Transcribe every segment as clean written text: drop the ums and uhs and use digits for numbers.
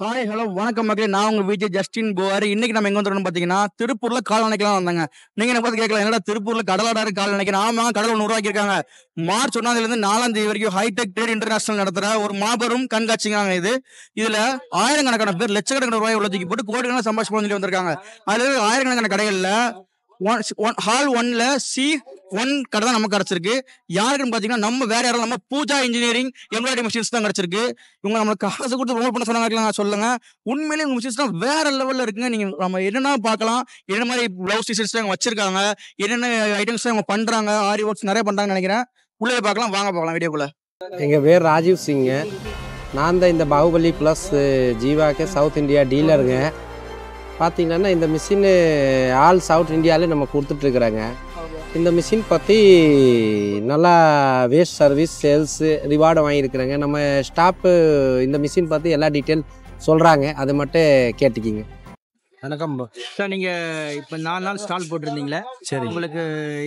Hi hello வணக்கம் மக்களே. நான் உங்க விஜய் ஜஸ்டின் போவார். இன்னைக்கு நம்ம எங்க வந்துடும் பார்த்தீங்கன்னா திருப்பூர்ல கால்நடைக்கலாம் வந்தாங்க. நீங்க என்ன பார்த்து கேட்கலாம், என்னடா திருப்பூர்ல கடலாடாரு கால்நடைக்கு? ஆமா, கடல் உருவாக்கியிருக்காங்க. மார்ச் 1 4 வரைக்கும் ஹைடெக் ட்ரேட் இன்டர்நேஷனல் நடத்துற ஒரு மாபெரும் கண்காட்சிங்க இது. இதுல ஆயிரக்கணக்கான பேர் லட்சக்கணக்கான ரூபாய் உள்ளதுக்கு போட்டு கோடிக்கணக்கான சம்பாஷ் பண்ணி வந்திருக்காங்க. அதுல ஆயிரக்கணக்கான கடைகள்ல ஹால் 1ல C1 கடை தான் நமக்கு கிடைச்சிருக்கு. யாருக்குன்னு பாத்தீங்கன்னா நம்ம வேற யாரும் நம்ம பூஜா இன்ஜினியரிங் எம்ப்ராய்டரி மிஷின்ஸ் தான் கிடைச்சிருக்கு. இவங்க நம்மளுக்கு காசு கொடுத்து ப்ரொமோட் பண்ண சொன்னாங்க. சொல்லுங்க, உண்மையிலேயே உங்க மிஷின்ஸ் தான் வேற லெவல்ல இருக்குங்க. நீங்க நம்ம என்னன்னா பார்க்கலாம், என்ன மாதிரி பிளவுஸ் டிசைன்ஸ் அவங்க வச்சிருக்காங்க, என்னென்ன ஐட்டம்ஸ் அவங்க பண்றாங்க, ஆரி ஒர்க்ஸ் நிறைய பண்றாங்கன்னு நினைக்கிறேன். உள்ளே பார்க்கலாம், வாங்க பார்க்கலாம் வீடியோக்குள்ள. எங்கள் பேர் ராஜீவ் சிங்க. நான் தான் இந்த பாகுபலி ப்ளஸ் ஜீவாக்கு சவுத் இந்தியா டீலருங்க. பார்த்தீங்கன்னா இந்த மிஷின் ஆல் சவுத் இந்தியாவிலே நம்ம கொடுத்துட்ருக்குறாங்க. இந்த மிஷின் பற்றி நல்லா வேஸ்ட் சர்வீஸ் சேல்ஸு ரிவார்டு வாங்கியிருக்குறாங்க. நம்ம ஸ்டாப்பு இந்த மிஷின் பற்றி எல்லா டீட்டெயில் சொல்கிறாங்க, அதை மட்டும் கேட்டுக்கிங்க. வணக்கம் சார். நீங்கள் இப்போ 4 நாள் ஸ்டால் போட்டிருந்தீங்களே, சரி, உங்களுக்கு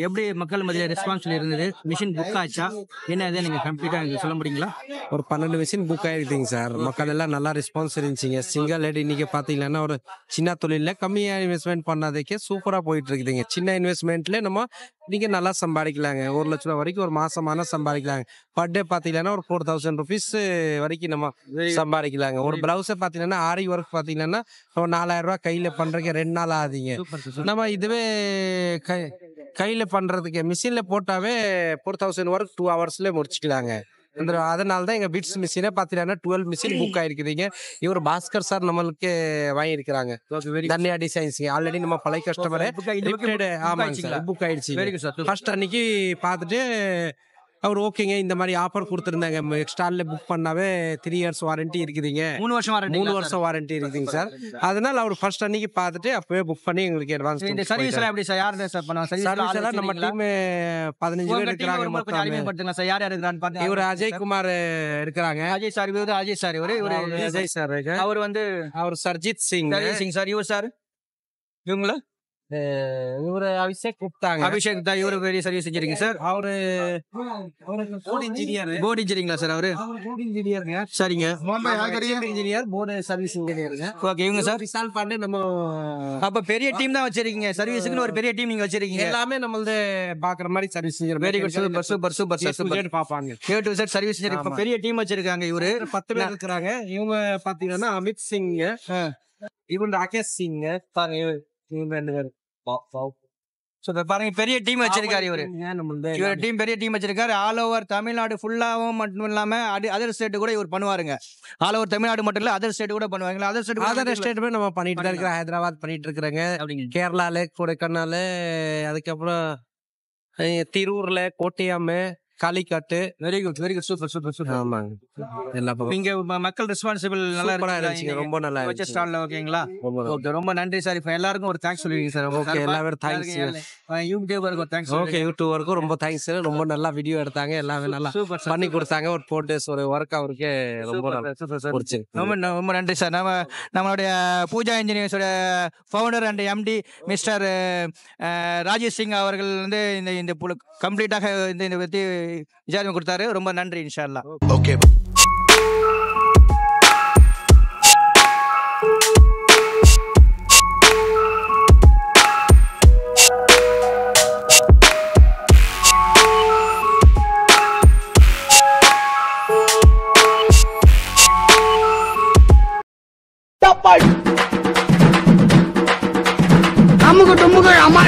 எப்படி மக்கள் மத்தியில் ரெஸ்பான்ஸ் இருந்தது? மிஷின் புக் ஆச்சா என்ன? அதை நீங்கள் கம்ப்ளீட்டாக எனக்கு சொல்ல முடியுங்களா? ஒரு 12 மிஷின் புக் ஆகிருக்குங்க சார். மக்கள் எல்லாம் நல்லா ரெஸ்பான்ஸ் இருந்துச்சுங்க. சிங்கிள் லேடி இன்றைக்கி பார்த்தீங்கன்னா ஒரு சின்ன தொழிலில் கம்மியாக இன்வெஸ்ட்மெண்ட் பண்ணாதே சூப்பராக போயிட்டு இருக்குதுங்க. சின்ன இன்வெஸ்ட்மெண்ட்லேயே நம்ம நீங்கள் நல்லா சம்பாதிக்கலாங்க. 1 லட்ச ரூபா வரைக்கும் ஒரு மாதமான சம்பாதிக்கலாங்க. பர் டே பார்த்தீங்கன்னா ஒரு 4000 ருபீஸ் வரைக்கும் நம்ம சம்பாதிக்கலாங்க. ஒரு ப்ளவுஸை பார்த்தீங்கன்னா ஆரி ஒர்க் பார்த்தீங்கன்னா ஒரு 4000 ரூபா கையில் பண்ணுறதுக்கு 2 நாள் ஆகுதுங்க. நம்ம இதுவே கையில் பண்ணுறதுக்கு மிஷினில் போட்டாவே 4000 ஒர்க் 2 ஹவர்ஸ்லேயே முடிச்சுக்கலாங்க. அதனால தான் எங்கள் பீட்ஸ் மிஷினை பார்த்தீங்கன்னா 12 மிஷின் புக் ஆகிருக்குதுங்க. இவர் பாஸ்கர் சார் நம்மளுக்கு வாங்கியிருக்கிறாங்க. தன்யா டிசைன்ஸுங்க. ஆல்ரெடி நம்ம பழைய கஸ்டமரு புக் ஆயிடுச்சு. ஃபர்ஸ்ட் அன்னைக்கு பார்த்துட்டு அவர் ஓகேங்க, இந்த மாதிரி ஆஃபர் கொடுத்துருந்தாங்க. ஸ்டாலில் புக் பண்ணாவே 3 இயர்ஸ் வாரண்டி இருக்குதுங்க. 3 வருஷம் வாரண்டி இருக்குதுங்க சார். அதனால அவர் ஃபர்ஸ்ட் அன்னைக்கு பார்த்துட்டு அப்பவே புக் பண்ணி எங்களுக்கு அட்வான்ஸ். இந்த சர்வீஸ் எல்லாம் எப்படி சார்? யார் சார் பண்ணுவாங்க? சர்வீஸ் எல்லாம் நம்ம டீம் 15 பேர் இருக்காங்க. சார் யார் யார் இருக்கான்னு பார்த்தா இவர் அஜய் குமார் இருக்கிறாங்க. அஜய் சார், இவர் அஜய் சார், அஜய் சார். அவர் சர்ஜித் சிங் சார். இவர் சார் இவங்கள இவரு அபிஷேக் கூப்பிட்டாங்க. அபிஷேக் தான். இவரு பெரிய சர்வீஸ் செஞ்சிருக்கீங்க சார். அவரு போர்டு இன்ஜினியருங்க சார். அவரு போர்டு இன்ஜினியருங்க. சரிங்க. இன்ஜினியர், போர்டு சர்வீஸ் இன்ஜினியருங்க. ஓகே. இவங்க சார் ரிசால்வ் பண்ணி நம்ம அப்ப பெரிய டீம் தான் வச்சிருக்கீங்க. சர்வீஸுக்குன்னு ஒரு பெரிய டீம் நீங்க வச்சிருக்கீங்க. எல்லாமே நம்மளது பாக்குற மாதிரி service engineer. Very good. Super sir. பாப்பாங்க. A to Z service engineer பெரிய டீம் வச்சிருக்காங்க. இவரு 10 பேர் இருக்கிறாங்க. இவங்க பாத்தீங்கன்னா அமித் சிங், இவங்க ராகேஷ் சிங், இவங்க 2 பேர். பாருங்க, பெரிய டீம் வச்சிருக்காரு இவரு. பெரிய டீம் வச்சிருக்காரு. ஆல் ஓவர் தமிழ்நாடு ஃபுல்லாவும் மட்டும் இல்லாம அதர் ஸ்டேட் கூட இவர் பண்ணுவாருங்க. ஆல் ஓவர் தமிழ்நாடு மட்டும் இல்ல, அதர் ஸ்டேட் கூட பண்ணுவாங்க. அதர் ஸ்டேட் நம்ம பண்ணிட்டு தான் இருக்கிறோம். ஹைதராபாத் பண்ணிட்டு இருக்கிறாங்க, கேரளால, கொடைக்கானல், அதுக்கப்புறம் திருவூர்ல, Kottayam, Calicut. Very good. Super. ஆமாங்க. இங்க மக்கள் ரெஸ்பான்சிபிள் நல்லா இருந்துச்சு. ரொம்ப நல்லா இருந்துச்சு ஸ்டால்ல. ஓகேங்களா? ஓகே, ரொம்ப நன்றி சார். இப்போ எல்லாருக்கும் ஒரு தேங்க்ஸ் சொல்லுவீங்க சார். ஓகே, எல்லாரும் தேங்க்ஸ். யூடியூபருக்கு ஒரு தேங்க்ஸ். ஓகே, யூடியூபருக்கு ரொம்ப தேங்க்ஸ். ரொம்ப நல்லா வீடியோ எடுத்தாங்க. எல்லாமே நல்லா பண்ணி கொடுத்தாங்க. ஒரு 4 days ஒரு ஒர்க் அவருக்கு ரொம்ப ரொம்ப நன்றி சார். நம்மளுடைய பூஜா இன்ஜினியர்ஸோட founder and MD mister Rajesh Singh அவர்கள் வந்து இந்த கம்ப்ளீட்டாக இந்த பற்றி விசாரணை கொடுத்தாரு. ரொம்ப நன்றி. இன்ஷா அல்லாஹ். ஓகே. அம்முக்கு டும்முக்கு அம்மா